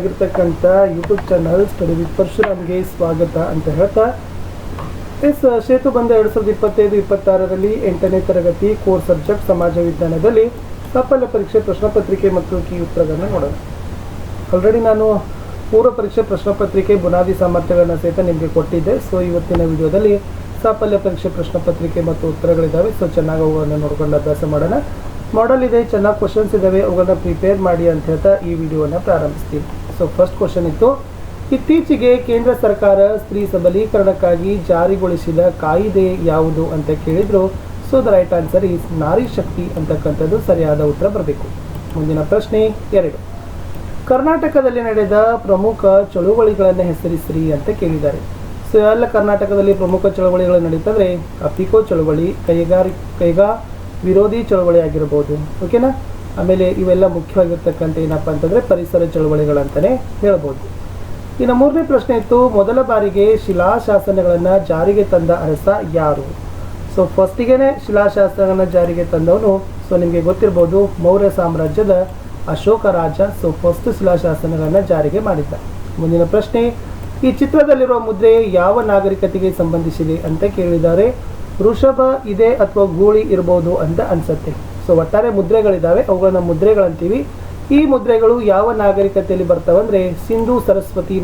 ಆಗಿರ್ತಕ್ಕಂಥ YouTube channel study with ಪರಶುರಾಮ್ಗೆ ಸ್ವಾಗತ ಅಂತ ಹೇಳ್ತಾ ಸೇತು ಬಂದ 2025-26ರಲ್ಲಿ 8ನೇ ತರಗತಿ ಕೋರ್ ಸಬ್ಜೆಕ್ಟ್ ಸಮಾಜ ವಿಜ್ಞಾನದಲ್ಲಿ ಸಾಫಲ್ಯ ಪರೀಕ್ಷೆ ಪ್ರಶ್ನೆ ಪತ್ರಿಕೆ ಮತ್ತು ಕೀ ಉತ್ತರಗಳನ್ನು ನೋಡೋಣ. ಆಲ್ರೆಡಿ ನಾನು ಪೂರ್ವ ಪರೀಕ್ಷೆ ಪ್ರಶ್ನೆ ಪತ್ರಿಕೆ ಬುನಾದಿ ಸಾಮರ್ಥ್ಯಗಳನ್ನು ಸಹಿತ ನಿಮಗೆ ಕೊಟ್ಟಿದ್ದೆ. ಸೊ ಇವತ್ತಿನ ವಿಡಿಯೋದಲ್ಲಿ ಸಾಫಲ್ಯ ಪರೀಕ್ಷೆ ಪ್ರಶ್ನೆ ಪತ್ರಿಕೆ ಮತ್ತು ಉತ್ತರಗಳಿದ್ದಾವೆ. ಸೊ ಚೆನ್ನಾಗಿ ಅವುಗಳನ್ನು ನೋಡ್ಕೊಂಡು ಅಭ್ಯಾಸ ಮಾಡೋಣ. ಮಾಡೆಲ್ ಇದೆ, ಚೆನ್ನಾಗಿ ಕ್ವಶನ್ಸ್ ಇದ್ದಾವೆ, ಅವುಗಳನ್ನ ಪ್ರಿಪೇರ್ ಮಾಡಿ ಅಂತ ಹೇಳ್ತಾ ಈ ವಿಡಿಯೋನ ಪ್ರಾರಂಭಿಸ್ತೀನಿ. ಸೊ ಫಸ್ಟ್ ಕ್ವಶನ್ ಇತ್ತು, ಇತ್ತೀಚೆಗೆ ಕೇಂದ್ರ ಸರ್ಕಾರ ಸ್ತ್ರೀ ಸಬಲೀಕರಣಕ್ಕಾಗಿ ಜಾರಿಗೊಳಿಸಿದ ಕಾಯಿದೆ ಯಾವುದು ಅಂತ ಕೇಳಿದ್ರು. So the right answer is Nari Shakti ಅಂತಕ್ಕಂಥದ್ದು ಸರಿಯಾದ ಉತ್ತರ ಬರಬೇಕು. ಮುಂದಿನ ಪ್ರಶ್ನೆ 2, ಕರ್ನಾಟಕದಲ್ಲಿ ನಡೆದ ಪ್ರಮುಖ ಚಳುವಳಿಗಳನ್ನು ಹೆಸರಿಸಿರಿ ಅಂತ ಕೇಳಿದ್ದಾರೆ. ಸೊ ಎಲ್ಲ ಕರ್ನಾಟಕದಲ್ಲಿ ಪ್ರಮುಖ ಚಳುವಳಿಗಳು ನಡೀತಂದ್ರೆ ಅಪಿಕೋ ಚಳುವಳಿ, ಕೈಗಾ ವಿರೋಧಿ ಚಳುವಳಿ ಆಗಿರ್ಬೋದು. ಓಕೆನಾ. ಆಮೇಲೆ ಇವೆಲ್ಲ ಮುಖ್ಯವಾಗಿರ್ತಕ್ಕಂಥ ಏನಪ್ಪ ಅಂತಂದರೆ ಪರಿಸರ ಚಳುವಳಿಗಳಂತಲೇ ಹೇಳ್ಬೋದು. ಇನ್ನು ಮೂರನೇ ಪ್ರಶ್ನೆ ಇತ್ತು, ಮೊದಲ ಬಾರಿಗೆ ಶಿಲಾಶಾಸನಗಳನ್ನು ಜಾರಿಗೆ ತಂದ ಅರಸ ಯಾರು? ಸೊ ಫಸ್ಟಿಗೆ ಶಿಲಾಶಾಸನಗಳನ್ನು ಜಾರಿಗೆ ತಂದವನು ಸೊ ನಿಮಗೆ ಗೊತ್ತಿರ್ಬೋದು ಮೌರ್ಯ ಸಾಮ್ರಾಜ್ಯದ ಅಶೋಕ ರಾಜ. ಸೊ ಫಸ್ಟ್ ಶಿಲಾಶಾಸನಗಳನ್ನು ಜಾರಿಗೆ ಮಾಡಿದ್ದ. ಮುಂದಿನ ಪ್ರಶ್ನೆ, ಈ ಚಿತ್ರದಲ್ಲಿರುವ ಮುದ್ರೆ ಯಾವ ನಾಗರಿಕತೆಗೆ ಸಂಬಂಧಿಸಿದೆ ಅಂತ ಕೇಳಿದ್ದಾರೆ. ವೃಷಭ ಇದೆ ಅಥವಾ ಗೂಳಿ ಇರ್ಬೋದು ಅಂತ ಅನ್ಸುತ್ತೆ. ಸೊ ಒಟ್ಟಾರೆ ಮುದ್ರೆಗಳಿದ್ದಾವೆ, ಅವುಗಳನ್ನ ಮುದ್ರೆಗಳಂತೀವಿ. ಈ ಮುದ್ರೆಗಳು ಯಾವ ನಾಗರಿಕತೆಯಲ್ಲಿ ಬರ್ತಾವಂದ್ರೆ ಸಿಂಧು ಸರಸ್ವತಿ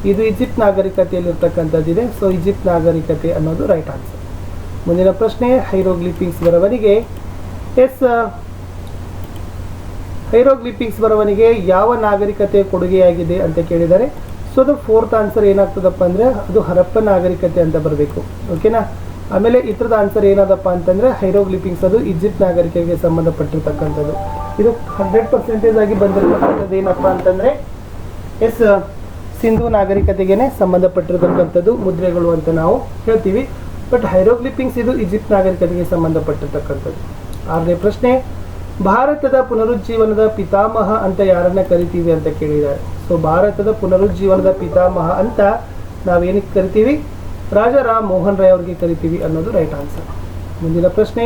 ಇದು ಈಜಿಪ್ಟ್ ನಾಗರಿಕತೆಯಲ್ಲಿ ಇರ್ತಕ್ಕಂಥದ್ದಿದೆ. ಸೊ ಈಜಿಪ್ಟ್ ನಾಗರಿಕತೆ ಅನ್ನೋದು ರೈಟ್ ಆನ್ಸರ್. ಮುಂದಿನ ಪ್ರಶ್ನೆ, ಹೈರೋಗ್ಲಿಪಿಕ್ಸ್ ಬರವಣಿಗೆ ಯಾವ ನಾಗರಿಕತೆ ಕೊಡುಗೆಯಾಗಿದೆ ಅಂತ ಕೇಳಿದ್ದಾರೆ. ಸೊ ಅದು ಫೋರ್ತ್ ಆನ್ಸರ್ ಏನಾಗ್ತದಪ್ಪ ಅಂದರೆ ಅದು ಹರಪ್ಪ ನಾಗರಿಕತೆ ಅಂತ ಬರಬೇಕು. ಓಕೆನಾ. ಆಮೇಲೆ ಇತರದ ಆನ್ಸರ್ ಏನದಪ್ಪ ಅಂತಂದರೆ ಹೈರೋಗ್ಲಿಪಿಕ್ಸ್ ಅದು ಈಜಿಪ್ಟ್ ನಾಗರಿಕತೆಗೆ ಸಂಬಂಧಪಟ್ಟಿರ್ತಕ್ಕಂಥದ್ದು. ಇದು 100% ಆಗಿ ಬಂದಿರತಕ್ಕಂಥದ್ದು ಏನಪ್ಪ ಅಂತಂದರೆ ಸಿಂಧು ನಾಗರಿಕತೆಗೆ ಸಂಬಂಧಪಟ್ಟಿರ್ತಕ್ಕಂಥದ್ದು ಮುದ್ರೆಗಳು ಅಂತ ನಾವು ಹೇಳ್ತೀವಿ. ಬಟ್ ಹೈರೋಗ್ಲಿಪಿಕ್ಸ್ ಇದು ಈಜಿಪ್ಟ್ ನಾಗರಿಕತೆಗೆ ಸಂಬಂಧಪಟ್ಟಿರ್ತಕ್ಕಂಥದ್ದು. 6ನೇ ಪ್ರಶ್ನೆ, ಭಾರತದ ಪುನರುಜ್ಜೀವನದ ಪಿತಾಮಹ ಅಂತ ಯಾರನ್ನ ಕರಿತೀವಿ ಅಂತ ಕೇಳಿದ್ದಾರೆ. ಸೊ ಭಾರತದ ಪುನರುಜ್ಜೀವನದ ಪಿತಾಮಹ ಅಂತ ನಾವೇನಕ್ಕೆ ಕರಿತೀವಿ? ರಾಜಾ ರಾಮ್ ಮೋಹನ್ ರಾಯ್ ಅವ್ರಿಗೆ ಕರಿತೀವಿ ಅನ್ನೋದು ರೈಟ್ ಆನ್ಸರ್. ಮುಂದಿನ ಪ್ರಶ್ನೆ,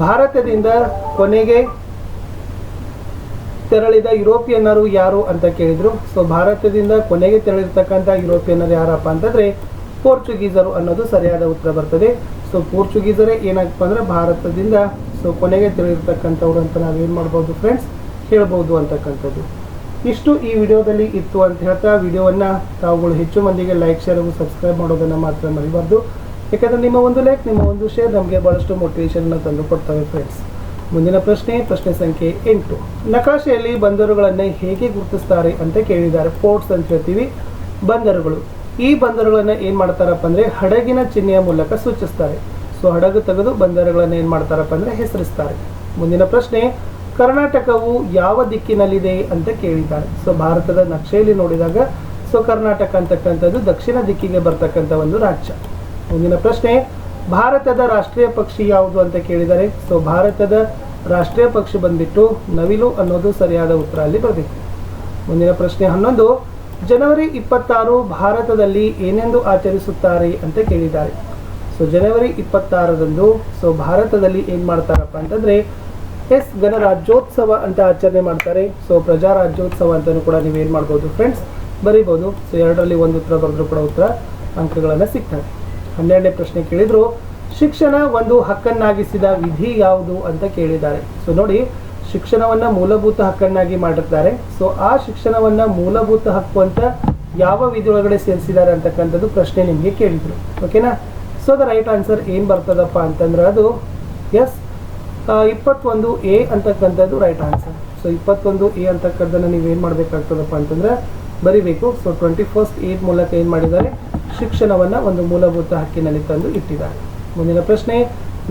ಭಾರತದಿಂದ ಕೊನೆಗೆ ತೆರಳಿದ ಯುರೋಪಿಯನ್ನರು ಯಾರು ಅಂತ ಕೇಳಿದ್ರು. ಸೊ ಭಾರತದಿಂದ ಕೊನೆಗೆ ತೆರಳಿರ್ತಕ್ಕಂಥ ಯುರೋಪಿಯನ್ನರು ಯಾರಪ್ಪ ಅಂತಂದ್ರೆ ಪೋರ್ಚುಗೀಸರು ಅನ್ನೋದು ಸರಿಯಾದ ಉತ್ತರ ಬರ್ತದೆ. ಸೊ ಪೋರ್ಚುಗೀಸರೇ ಏನಪ್ಪ ಅಂದ್ರೆ ಭಾರತದಿಂದ ಸೊ ಕೊನೆಗೆ ತಿಳಿರ್ತಕ್ಕಂಥವ್ರು ಅಂತ ನಾವೇನು ಮಾಡ್ಬೋದು ಫ್ರೆಂಡ್ಸ್ ಹೇಳ್ಬೋದು ಅಂತಕ್ಕಂಥದ್ದು. ಇಷ್ಟು ಈ ವಿಡಿಯೋದಲ್ಲಿ ಇತ್ತು ಅಂತ ಹೇಳ್ತಾ ವಿಡಿಯೋವನ್ನು ತಾವುಗಳು ಹೆಚ್ಚು ಮಂದಿಗೆ ಲೈಕ್, ಶೇರ್ ಹಾಗೂ ಸಬ್ಸ್ಕ್ರೈಬ್ ಮಾಡೋದನ್ನು ಮಾತ್ರ ಮರಿಬಾರ್ದು. ಯಾಕಂದರೆ ನಿಮ್ಮ ಒಂದು ಲೈಕ್, ನಿಮ್ಮ ಒಂದು ಶೇರ್ ನಮಗೆ ಭಾಳಷ್ಟು ಮೋಟಿವೇಶನ್ನ ತಂದು ಕೊಡ್ತವೆ ಫ್ರೆಂಡ್ಸ್. ಮುಂದಿನ ಪ್ರಶ್ನೆ ಸಂಖ್ಯೆ 8, ನಕಾಶೆಯಲ್ಲಿ ಬಂದರುಗಳನ್ನು ಹೇಗೆ ಗುರುತಿಸ್ತಾರೆ ಅಂತ ಕೇಳಿದ್ದಾರೆ. ಪೋರ್ಟ್ಸ್ ಅಂತ ಹೇಳ್ತೀವಿ, ಬಂದರುಗಳು. ಈ ಬಂದರುಗಳನ್ನು ಏನು ಮಾಡ್ತಾರಪ್ಪ ಅಂದರೆ ಹಡಗಿನ ಚಿಹ್ನೆಯ ಮೂಲಕ ಸೂಚಿಸ್ತಾರೆ. ಸೊ ಹಡಗು ತೆಗೆದು ಬಂದರುಗಳನ್ನು ಏನು ಮಾಡ್ತಾರಪ್ಪ ಅಂದರೆ ಹೆಸರಿಸ್ತಾರೆ. ಮುಂದಿನ ಪ್ರಶ್ನೆ, ಕರ್ನಾಟಕವು ಯಾವ ದಿಕ್ಕಿನಲ್ಲಿದೆ ಅಂತ ಕೇಳಿದ್ದಾರೆ. ಸೊ ಭಾರತದ ನಕ್ಷೆಯಲ್ಲಿ ನೋಡಿದಾಗ ಸೊ ಕರ್ನಾಟಕ ಅಂತಕ್ಕಂಥದ್ದು ದಕ್ಷಿಣ ದಿಕ್ಕಿಗೆ ಬರ್ತಕ್ಕಂಥ ಒಂದು ರಾಜ್ಯ. ಮುಂದಿನ ಪ್ರಶ್ನೆ, ಭಾರತದ ರಾಷ್ಟ್ರೀಯ ಪಕ್ಷಿ ಯಾವುದು ಅಂತ ಕೇಳಿದ್ದಾರೆ. ಸೊ ಭಾರತದ ರಾಷ್ಟ್ರೀಯ ಪಕ್ಷಿ ಬಂದ್ಬಿಟ್ಟು ನವಿಲು ಅನ್ನೋದು ಸರಿಯಾದ ಉತ್ತರ ಅಲ್ಲಿ ಬರಬೇಕು. ಮುಂದಿನ ಪ್ರಶ್ನೆ 11, ಜನವರಿ 26 ಭಾರತದಲ್ಲಿ ಏನೆಂದು ಆಚರಿಸುತ್ತಾರೆ ಅಂತ ಕೇಳಿದ್ದಾರೆ. ಸೊ ಜನವರಿ 26ರಂದು ಸೊ ಭಾರತದಲ್ಲಿ ಏನು ಮಾಡ್ತಾರಪ್ಪ ಅಂತಂದರೆ ಗಣರಾಜ್ಯೋತ್ಸವ ಅಂತ ಆಚರಣೆ ಮಾಡ್ತಾರೆ. ಸೊ ಪ್ರಜಾರಾಜ್ಯೋತ್ಸವ ಅಂತಲೂ ಕೂಡ ನೀವೇನು ಮಾಡ್ಬೋದು ಫ್ರೆಂಡ್ಸ್ ಬರೀಬೋದು. ಸೊ ಎರಡರಲ್ಲಿ ಒಂದು ಉತ್ತರ ಬರೆದ್ರೂ ಕೂಡ ಉತ್ತರ ಅಂಕಗಳನ್ನು ಸಿಗ್ತವೆ. 12ನೇ ಪ್ರಶ್ನೆ ಕೇಳಿದ್ರು, ಶಿಕ್ಷಣ ಒಂದು ಹಕ್ಕನ್ನಾಗಿಸಿದ ವಿಧಿ ಯಾವುದು ಅಂತ ಕೇಳಿದ್ದಾರೆ. ಸೊ ನೋಡಿ, ಶಿಕ್ಷಣವನ್ನು ಮೂಲಭೂತ ಹಕ್ಕನ್ನಾಗಿ ಮಾಡಿರ್ತಾರೆ. ಸೊ ಆ ಶಿಕ್ಷಣವನ್ನು ಮೂಲಭೂತ ಹಕ್ಕು ಅಂತ ಯಾವ ವಿಧಿ ಒಳಗಡೆ ಸೇರಿಸಿದ್ದಾರೆ ಅಂತಕ್ಕಂಥದ್ದು ಪ್ರಶ್ನೆ ನಿಮಗೆ ಕೇಳಿದ್ರು. ಓಕೆನಾ. ಸೊ ದ ರೈಟ್ ಆನ್ಸರ್ ಏನು ಬರ್ತದಪ್ಪ ಅಂತಂದ್ರೆ ಅದು 21A ಅಂತಕ್ಕಂಥದ್ದು ರೈಟ್ ಆನ್ಸರ್. ಸೊ 21A ಅಂತಕ್ಕಂಥದ್ದನ್ನು ನೀವೇನು ಮಾಡಬೇಕಾಗ್ತದಪ್ಪ ಅಂತಂದ್ರೆ ಬರಿಬೇಕು. ಸೊ 21st A ಮೂಲಕ ಏನು ಮಾಡಿದ್ದಾರೆ, ಶಿಕ್ಷಣವನ್ನು ಒಂದು ಮೂಲಭೂತ ಹಕ್ಕಿನಲ್ಲಿ ತಂದು ಇಟ್ಟಿದ್ದಾರೆ. ಮುಂದಿನ ಪ್ರಶ್ನೆ,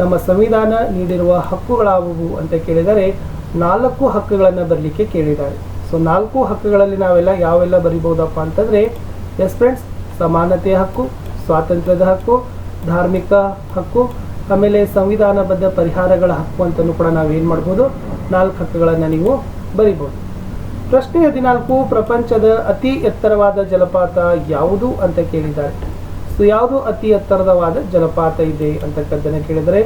ನಮ್ಮ ಸಂವಿಧಾನ ನೀಡಿರುವ ಹಕ್ಕುಗಳಾವುವು ಅಂತ ಕೇಳಿದರೆ 4 ಹಕ್ಕುಗಳನ್ನು ಬರಲಿಕ್ಕೆ ಕೇಳಿದ್ದಾರೆ. ಸೊ 4 ಹಕ್ಕುಗಳಲ್ಲಿ ನಾವೆಲ್ಲ ಯಾವೆಲ್ಲ ಬರಿಬಹುದಪ್ಪ ಅಂತಂದರೆ ಫ್ರೆಂಡ್ಸ್, ಸಮಾನತೆಯ ಹಕ್ಕು, ಸ್ವಾತಂತ್ರ್ಯದ ಹಕ್ಕು, ಧಾರ್ಮಿಕ ಹಕ್ಕು, ಆಮೇಲೆ ಸಂವಿಧಾನಬದ್ಧ ಪರಿಹಾರಗಳ ಹಕ್ಕು ಅಂತಲೂ ಕೂಡ ನಾವೇನು ಮಾಡ್ಬೋದು 4 ಹಕ್ಕುಗಳನ್ನು ನೀವು ಬರಿಬೋದು. ಪ್ರಶ್ನೆ 14, ಪ್ರಪಂಚದ ಅತಿ ಎತ್ತರವಾದ ಜಲಪಾತ ಯಾವುದು ಅಂತ ಕೇಳಿದ್ದಾರೆ. ಸೊ ಯಾವುದು ಅತಿ ಎತ್ತರವಾದ ಜಲಪಾತ ಇದೆ ಅಂತಕ್ಕಂಥದ್ದನ್ನು ಕೇಳಿದರೆ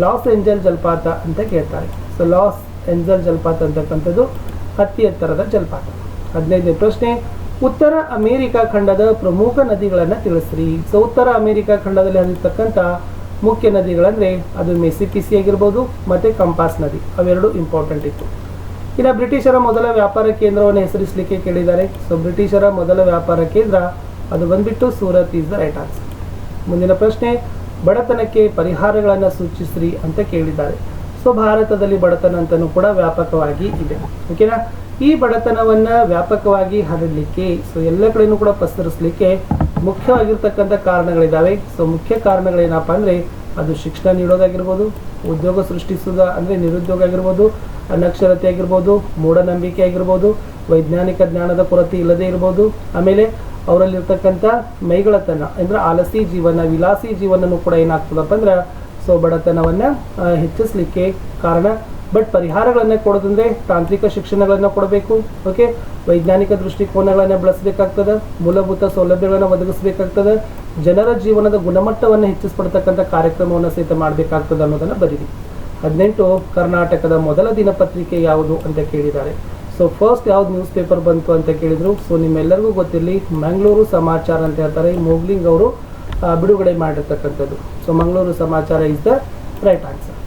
ಲಾಸ್ ಏಂಜಲ್ ಜಲಪಾತ ಅಂತ ಕೇಳ್ತಾರೆ. ಸೊ ಲಾಸ್ ಏಂಜಲ್ ಜಲಪಾತ ಅಂತಕ್ಕಂಥದ್ದು ಅತಿ ಎತ್ತರದ ಜಲಪಾತ. 15ನೇ ಪ್ರಶ್ನೆ, ಉತ್ತರ ಅಮೆರಿಕಾ ಖಂಡದ ಪ್ರಮುಖ ನದಿಗಳನ್ನು ತಿಳಿಸ್ರಿ. ಸೊ ಉತ್ತರ ಅಮೆರಿಕಾ ಖಂಡದಲ್ಲಿ ಹರಿತಕ್ಕಂಥ ಮುಖ್ಯ ನದಿಗಳಂದ್ರೆ ಅದು ಮಿಸಿಸಿಪ್ಪಿ ಆಗಿರ್ಬೋದು ಮತ್ತೆ ಕಂಪಾಸ್ ನದಿ, ಅವೆರಡು ಇಂಪಾರ್ಟೆಂಟ್ ಇತ್ತು. ಇನ್ನು ಬ್ರಿಟಿಷರ ಮೊದಲ ವ್ಯಾಪಾರ ಕೇಂದ್ರವನ್ನು ಹೆಸರಿಸಲಿಕ್ಕೆ ಕೇಳಿದ್ದಾರೆ. ಸೊ ಬ್ರಿಟಿಷರ ಮೊದಲ ವ್ಯಾಪಾರ ಕೇಂದ್ರ ಅದು ಬಂದ್ಬಿಟ್ಟು Surat is the right answer. ಮುಂದಿನ ಪ್ರಶ್ನೆ, ಬಡತನಕ್ಕೆ ಪರಿಹಾರಗಳನ್ನು ಸೂಚಿಸ್ರಿ ಅಂತ ಕೇಳಿದ್ದಾರೆ. ಸೊ ಭಾರತದಲ್ಲಿ ಬಡತನ ಅಂತಲೂ ಕೂಡ ವ್ಯಾಪಕವಾಗಿ ಇದೆ. ಓಕೆನಾ, ಈ ಬಡತನವನ್ನ ವ್ಯಾಪಕವಾಗಿ ಹರಡಲಿಕ್ಕೆ ಸೊ ಎಲ್ಲ ಕಡೆನೂ ಕೂಡ ಪಸರಿಸಲಿಕ್ಕೆ ಮುಖ್ಯವಾಗಿರ್ತಕ್ಕಂಥ ಕಾರಣಗಳಿದ್ದಾವೆ. ಸೊ ಮುಖ್ಯ ಕಾರಣಗಳೇನಪ್ಪ ಅಂದರೆ ಅದು ಶಿಕ್ಷಣ ನೀಡೋದಾಗಿರ್ಬೋದು, ಉದ್ಯೋಗ ಸೃಷ್ಟಿಸೋದ ಅಂದರೆ ನಿರುದ್ಯೋಗ ಆಗಿರ್ಬೋದು, ಅನಕ್ಷರತೆ ಆಗಿರ್ಬೋದು, ಮೂಢನಂಬಿಕೆ ಆಗಿರ್ಬೋದು, ವೈಜ್ಞಾನಿಕ ಜ್ಞಾನದ ಕೊರತೆ ಇಲ್ಲದೆ ಇರ್ಬೋದು, ಆಮೇಲೆ ಅವರಲ್ಲಿರ್ತಕ್ಕಂಥ ಮೈಗಳತನ ಅಂದರೆ ಆಲಸಿ ಜೀವನ, ವಿಲಾಸಿ ಜೀವನನೂ ಕೂಡ ಏನಾಗ್ತದಪ್ಪ ಅಂದ್ರೆ ಸೊ ಬಡತನವನ್ನು ಹೆಚ್ಚಿಸಲಿಕ್ಕೆ ಕಾರಣ. ಬಟ್ ಪರಿಹಾರಗಳನ್ನು ಕೊಡೋದಂದ್ರೆ ತಾಂತ್ರಿಕ ಶಿಕ್ಷಣಗಳನ್ನು ಕೊಡಬೇಕು. ಓಕೆ, ವೈಜ್ಞಾನಿಕ ದೃಷ್ಟಿಕೋನಗಳನ್ನು ಬಳಸಬೇಕಾಗ್ತದೆ, ಮೂಲಭೂತ ಸೌಲಭ್ಯಗಳನ್ನು ಒದಗಿಸಬೇಕಾಗ್ತದೆ, ಜನರ ಜೀವನದ ಗುಣಮಟ್ಟವನ್ನು ಹೆಚ್ಚಿಸ್ಪಡ್ತಕ್ಕಂಥ ಕಾರ್ಯಕ್ರಮವನ್ನು ಸಹಿತ ಮಾಡಬೇಕಾಗ್ತದೆ ಅನ್ನೋದನ್ನು ಬರೀರಿ. 18, ಕರ್ನಾಟಕದ ಮೊದಲ ದಿನಪತ್ರಿಕೆ ಯಾವುದು ಅಂತ ಕೇಳಿದ್ದಾರೆ. ಸೊ ಫಸ್ಟ್ ಯಾವ್ದು ನ್ಯೂಸ್ ಪೇಪರ್ ಬಂತು ಅಂತ ಕೇಳಿದ್ರು. ಸೊ ನಿಮ್ಮೆಲ್ಲರಿಗೂ ಗೊತ್ತಿರಲಿ, ಮಂಗಳೂರು ಸಮಾಚಾರ ಅಂತ ಹೇಳ್ತಾರೆ. ಮೋಗ್ಲಿಂಗ್ ಅವರು ಬಿಡುಗಡೆ ಮಾಡಿರ್ತಕ್ಕಂಥದ್ದು. ಸೊ ಮಂಗಳೂರು ಸಮಾಚಾರ ಇಸ್ ದ ರೈಟ್ ಆನ್ಸರ್.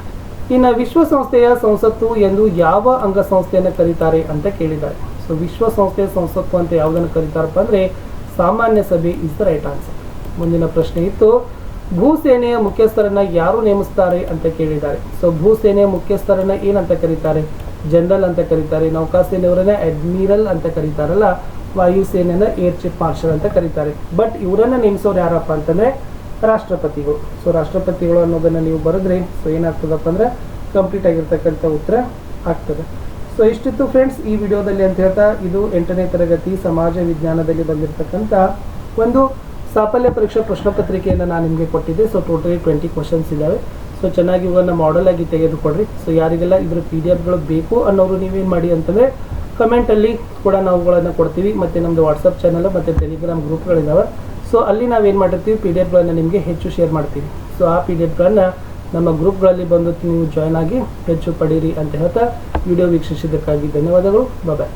ಇನ್ನು ವಿಶ್ವಸಂಸ್ಥೆಯ ಸಂಸತ್ತು ಎಂದು ಯಾವ ಅಂಗಸಂಸ್ಥೆಯನ್ನು ಕರೀತಾರೆ ಅಂತ ಕೇಳಿದ್ದಾರೆ. ಸೊ ವಿಶ್ವಸಂಸ್ಥೆಯ ಸಂಸತ್ತು ಅಂತ ಯಾವುದನ್ನು ಕರೀತಾರಪ್ಪ ಅಂದರೆ ಸಾಮಾನ್ಯ ಸಭೆ ಇಸ್ ದ ರೈಟ್ ಆನ್ಸರ್. ಮುಂದಿನ ಪ್ರಶ್ನೆ ಇತ್ತು, ಭೂಸೇನೆಯ ಮುಖ್ಯಸ್ಥರನ್ನ ಯಾರು ನೇಮಿಸ್ತಾರೆ ಅಂತ ಕೇಳಿದ್ದಾರೆ. ಸೊ ಭೂಸೇನೆಯ ಮುಖ್ಯಸ್ಥರನ್ನ ಏನಂತ ಕರೀತಾರೆ? ಜನರಲ್ ಅಂತ ಕರೀತಾರೆ. ನೌಕಾಸೇನೆಯವರನ್ನ ಅಡ್ಮಿರಲ್ ಅಂತ ಕರೀತಾರಲ್ಲ, ವಾಯುಸೇನೆಯನ್ನ ಏರ್ ಚೀಫ್ ಮಾರ್ಷಲ್ ಅಂತ ಕರೀತಾರೆ. ಬಟ್ ಇವರನ್ನ ನೇಮಿಸೋರು ಯಾರಪ್ಪ ಅಂತಂದ್ರೆ ರಾಷ್ಟ್ರಪತಿಗಳು. ಸೊ ರಾಷ್ಟ್ರಪತಿಗಳು ಅನ್ನೋದನ್ನ ನೀವು ಬರೆದ್ರೆ ಸೊ ಏನಾಗ್ತದಪ್ಪ ಅಂದ್ರೆ ಕಂಪ್ಲೀಟ್ ಆಗಿರ್ತಕ್ಕಂಥ ಉತ್ತರ ಆಗ್ತದೆ. ಸೊ ಇಷ್ಟಿತ್ತು ಫ್ರೆಂಡ್ಸ್ ಈ ವಿಡಿಯೋದಲ್ಲಿ ಅಂತ ಹೇಳ್ತಾ, ಇದು 8ನೇ ತರಗತಿ ಸಮಾಜ ವಿಜ್ಞಾನದಲ್ಲಿ ಬಂದಿರತಕ್ಕಂಥ ಒಂದು ಸಾಫಲ್ಯ ಪರೀಕ್ಷಾ ಪ್ರಶ್ನೆ ಪತ್ರಿಕೆಯನ್ನು ನಾನು ನಿಮಗೆ ಕೊಟ್ಟಿದ್ದೆ. ಸೊ ಟೋಟಲಿ 20 ಕ್ವಶನ್ಸ್ ಇದ್ದಾವೆ. ಸೊ ಚೆನ್ನಾಗಿ ಇವನ್ನು ಮಾಡೆಲ್ ಆಗಿ ತೆಗೆದುಕೊಡ್ರಿ. ಸೊ ಯಾರಿಗೆಲ್ಲ ಇದ್ರ PDF ಬೇಕು ಅನ್ನೋರು ನೀವೇನು ಮಾಡಿ ಅಂತಂದರೆ ಕಮೆಂಟಲ್ಲಿ ಕೂಡ ನಾವುಗಳನ್ನು ಕೊಡ್ತೀವಿ. ಮತ್ತು ನಮ್ಮದು ವಾಟ್ಸಪ್ ಚಾನಲ್ ಮತ್ತು ಟೆಲಿಗ್ರಾಮ್ ಗ್ರೂಪ್ಗಳಿದ್ದಾವೆ. ಸೊ ಅಲ್ಲಿ ನಾವೇನು ಮಾಡಿರ್ತೀವಿ, PDF ನಿಮಗೆ ಹೆಚ್ಚು ಶೇರ್ ಮಾಡ್ತೀವಿ. ಸೊ ಆ PDF ನಮ್ಮ ಗ್ರೂಪ್ಗಳಲ್ಲಿ ಬಂದು ನೀವು ಜಾಯ್ನ್ ಆಗಿ ಹೆಚ್ಚು ಪಡೀರಿ ಅಂತ ಹೇಳ್ತಾ ವಿಡಿಯೋ ವೀಕ್ಷಿಸಿದ್ದಕ್ಕಾಗಿ ಧನ್ಯವಾದಗಳು. ಬಾಯ್.